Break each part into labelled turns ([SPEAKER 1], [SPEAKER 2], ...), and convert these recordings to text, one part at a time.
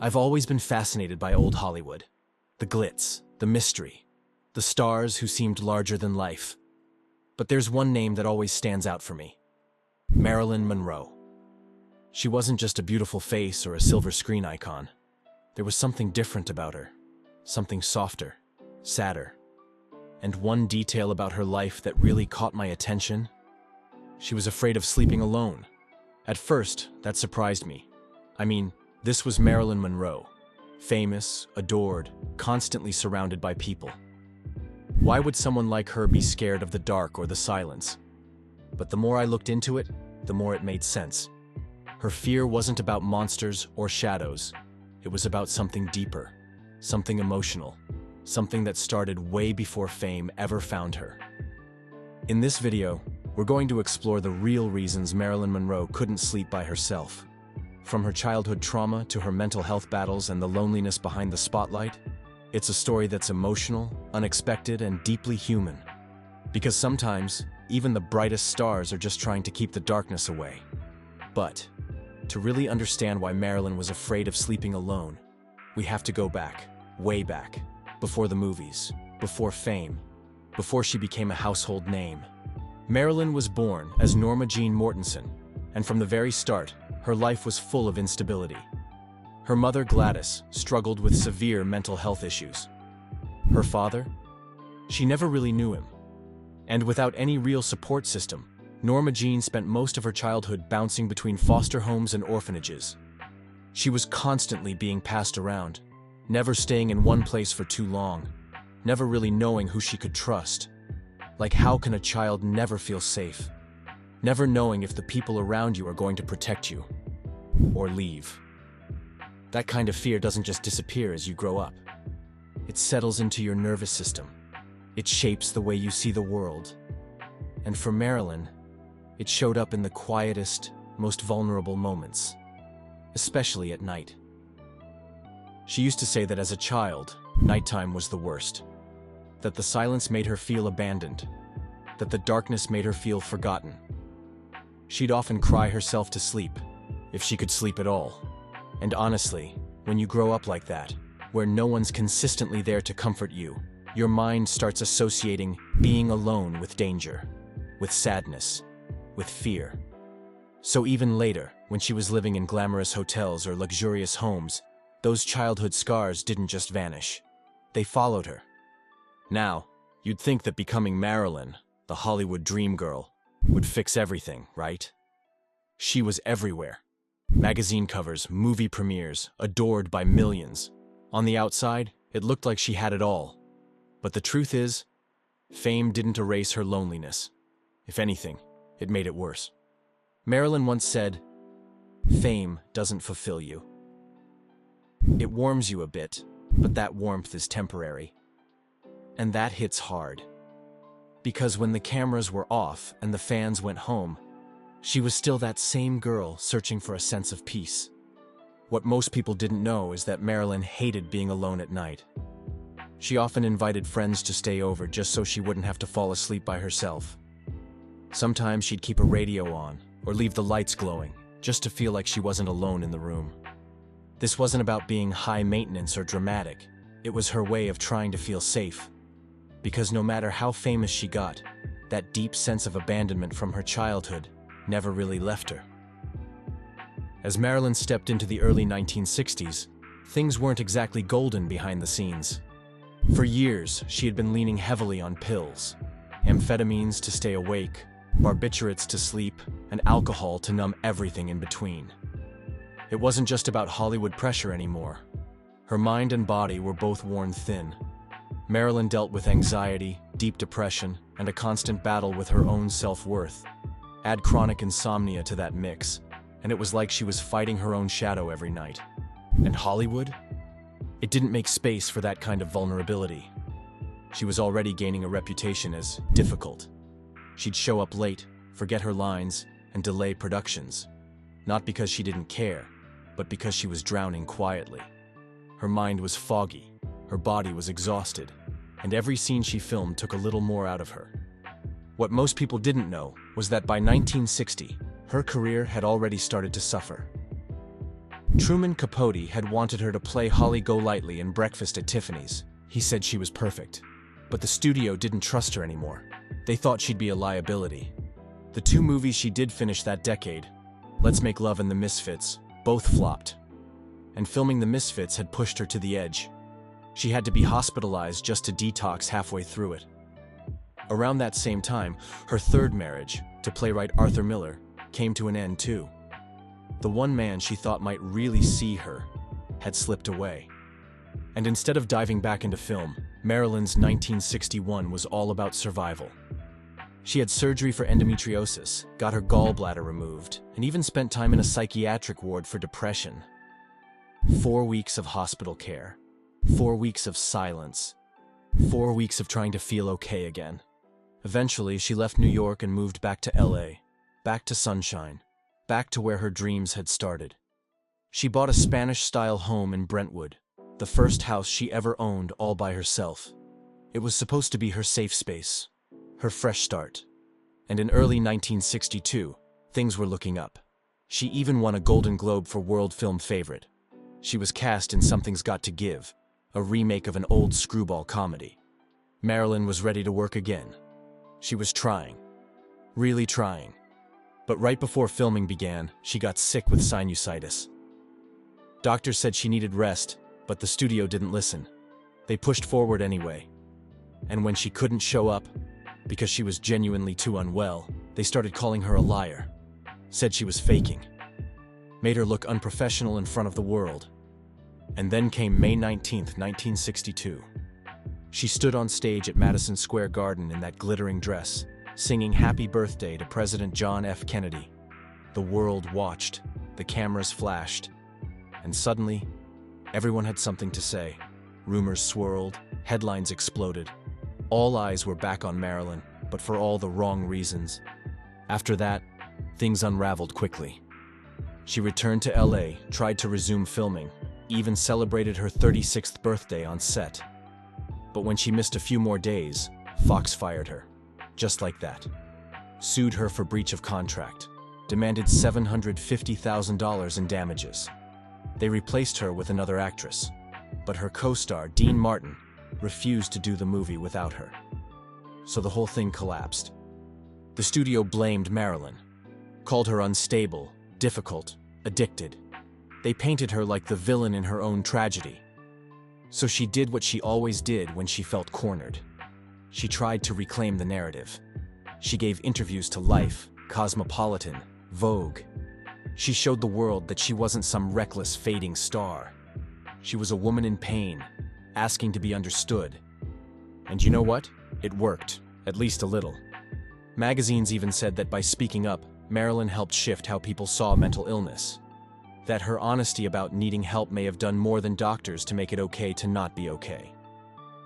[SPEAKER 1] I've always been fascinated by old Hollywood. The glitz, the mystery, the stars who seemed larger than life. But there's one name that always stands out for me. Marilyn Monroe. She wasn't just a beautiful face or a silver screen icon. There was something different about her. Something softer, sadder. And one detail about her life that really caught my attention: she was afraid of sleeping alone. At first, that surprised me. I mean, this was Marilyn Monroe. Famous, adored, constantly surrounded by people. Why would someone like her be scared of the dark or the silence? But the more I looked into it, the more it made sense. Her fear wasn't about monsters or shadows. It was about something deeper, something emotional, something that started way before fame ever found her. In this video, we're going to explore the real reasons Marilyn Monroe couldn't sleep by herself. From her childhood trauma to her mental health battles and the loneliness behind the spotlight, it's a story that's emotional, unexpected, and deeply human. Because sometimes, even the brightest stars are just trying to keep the darkness away. But, to really understand why Marilyn was afraid of sleeping alone, we have to go back, way back, before the movies, before fame, before she became a household name. Marilyn was born as Norma Jean Mortensen, and from the very start, her life was full of instability. Her mother, Gladys, struggled with severe mental health issues. Her father? She never really knew him. And without any real support system, Norma Jean spent most of her childhood bouncing between foster homes and orphanages. She was constantly being passed around, never staying in one place for too long, never really knowing who she could trust. Like, how can a child never feel safe? Never knowing if the people around you are going to protect you or leave. That kind of fear doesn't just disappear as you grow up. It settles into your nervous system. It shapes the way you see the world. And for Marilyn, it showed up in the quietest, most vulnerable moments, especially at night. She used to say that as a child, nighttime was the worst. That the silence made her feel abandoned. That the darkness made her feel forgotten. She'd often cry herself to sleep, if she could sleep at all. And honestly, when you grow up like that, where no one's consistently there to comfort you, your mind starts associating being alone with danger, with sadness, with fear. So even later, when she was living in glamorous hotels or luxurious homes, those childhood scars didn't just vanish. They followed her. Now, you'd think that becoming Marilyn, the Hollywood dream girl, would fix everything, right? She was everywhere. Magazine covers, movie premieres, adored by millions. On the outside, it looked like she had it all. But the truth is, fame didn't erase her loneliness. If anything, it made it worse. Marilyn once said, "Fame doesn't fulfill you. It warms you a bit, but that warmth is temporary." And that hits hard. Because when the cameras were off and the fans went home, she was still that same girl searching for a sense of peace. What most people didn't know is that Marilyn hated being alone at night. She often invited friends to stay over just so she wouldn't have to fall asleep by herself. Sometimes she'd keep a radio on or leave the lights glowing just to feel like she wasn't alone in the room. This wasn't about being high maintenance or dramatic. It was her way of trying to feel safe. Because no matter how famous she got, that deep sense of abandonment from her childhood never really left her. As Marilyn stepped into the early 1960s, things weren't exactly golden behind the scenes. For years, she had been leaning heavily on pills, amphetamines to stay awake, barbiturates to sleep, and alcohol to numb everything in between. It wasn't just about Hollywood pressure anymore. Her mind and body were both worn thin. Marilyn dealt with anxiety, deep depression, and a constant battle with her own self-worth. Add chronic insomnia to that mix, and it was like she was fighting her own shadow every night. And Hollywood? It didn't make space for that kind of vulnerability. She was already gaining a reputation as difficult. She'd show up late, forget her lines, and delay productions. Not because she didn't care, but because she was drowning quietly. Her mind was foggy, her body was exhausted, and every scene she filmed took a little more out of her. What most people didn't know was that by 1960, her career had already started to suffer. Truman Capote had wanted her to play Holly Golightly in Breakfast at Tiffany's. He said she was perfect. But the studio didn't trust her anymore. They thought she'd be a liability. The two movies she did finish that decade, Let's Make Love and The Misfits, both flopped. And filming The Misfits had pushed her to the edge. She had to be hospitalized just to detox halfway through it. Around that same time, her third marriage, to playwright Arthur Miller, came to an end too. The one man she thought might really see her had slipped away. And instead of diving back into film, Marilyn's 1961 was all about survival. She had surgery for endometriosis, got her gallbladder removed, and even spent time in a psychiatric ward for depression. 4 weeks of hospital care, 4 weeks of silence, 4 weeks of trying to feel okay again. Eventually, she left New York and moved back to LA, back to sunshine, back to where her dreams had started. She bought a Spanish-style home in Brentwood, the first house she ever owned all by herself. It was supposed to be her safe space, her fresh start. And in early 1962, things were looking up. She even won a Golden Globe for World Film Favorite. She was cast in Something's Got to Give, a remake of an old screwball comedy. Marilyn was ready to work again. She was trying, really trying. But right before filming began, she got sick with sinusitis. Doctors said she needed rest, but the studio didn't listen. They pushed forward anyway. And when she couldn't show up, because she was genuinely too unwell, they started calling her a liar, said she was faking, made her look unprofessional in front of the world. And then came May 19th, 1962. She stood on stage at Madison Square Garden in that glittering dress, singing Happy Birthday to President John F. Kennedy. The world watched, the cameras flashed, and suddenly, everyone had something to say. Rumors swirled, headlines exploded. All eyes were back on Marilyn, but for all the wrong reasons. After that, things unraveled quickly. She returned to LA, tried to resume filming, even celebrated her 36th birthday on set. But when she missed a few more days, Fox fired her. Just like that. Sued her for breach of contract. Demanded $750,000 in damages. They replaced her with another actress. But her co-star, Dean Martin, refused to do the movie without her. So the whole thing collapsed. The studio blamed Marilyn. Called her unstable, difficult, addicted. They painted her like the villain in her own tragedy. So she did what she always did when she felt cornered. She tried to reclaim the narrative. She gave interviews to Life, Cosmopolitan, Vogue. She showed the world that she wasn't some reckless, fading star. She was a woman in pain, asking to be understood. And you know what? It worked, at least a little. Magazines even said that by speaking up, Marilyn helped shift how people saw mental illness. That her honesty about needing help may have done more than doctors to make it okay to not be okay.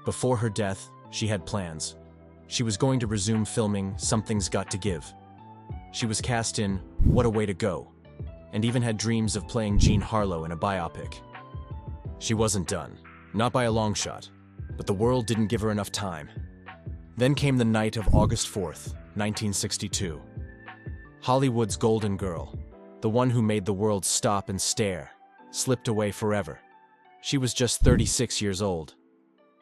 [SPEAKER 1] Before her death, she had plans. She was going to resume filming Something's Got to Give. She was cast in What a Way to Go, and even had dreams of playing Jean Harlow in a biopic. She wasn't done, not by a long shot, but the world didn't give her enough time. Then came the night of August 4th, 1962. Hollywood's golden girl, the one who made the world stop and stare, slipped away forever. She was just 36 years old.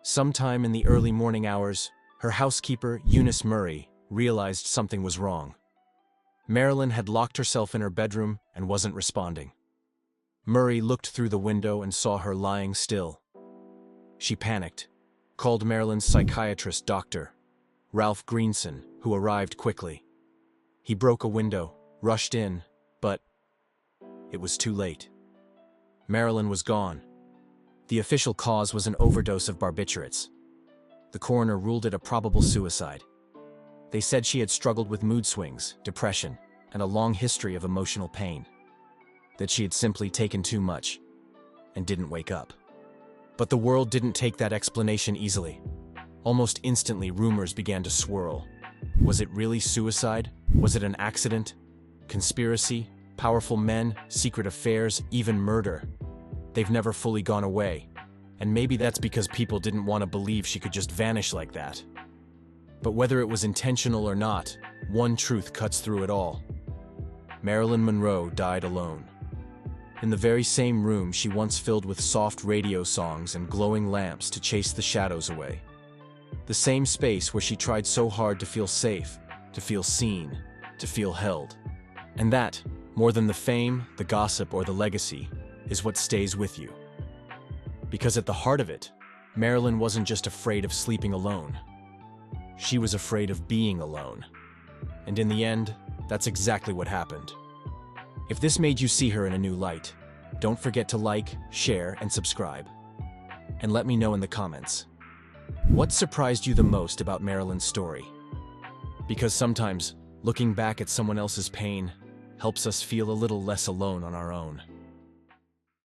[SPEAKER 1] Sometime in the early morning hours, her housekeeper, Eunice Murray, realized something was wrong. Marilyn had locked herself in her bedroom and wasn't responding. Murray looked through the window and saw her lying still. She panicked, called Marilyn's psychiatrist, Dr. Ralph Greenson, who arrived quickly. He broke a window, rushed in, but it was too late. Marilyn was gone. The official cause was an overdose of barbiturates. The coroner ruled it a probable suicide. They said she had struggled with mood swings, depression, and a long history of emotional pain. That she had simply taken too much and didn't wake up. But the world didn't take that explanation easily. Almost instantly, rumors began to swirl. Was it really suicide? Was it an accident? Conspiracy? Powerful men? Secret affairs? Even murder? They've never fully gone away. And maybe that's because people didn't want to believe she could just vanish like that. But whether it was intentional or not, one truth cuts through it all. Marilyn Monroe died alone. in the very same room she once filled with soft radio songs and glowing lamps to chase the shadows away. The same space where she tried so hard to feel safe, to feel seen, to feel held. And that, more than the fame, the gossip, or the legacy, is what stays with you. Because at the heart of it, Marilyn wasn't just afraid of sleeping alone. She was afraid of being alone. And in the end, that's exactly what happened. If this made you see her in a new light, don't forget to like, share, and subscribe. And let me know in the comments. What surprised you the most about Marilyn's story? Because sometimes, looking back at someone else's pain helps us feel a little less alone on our own.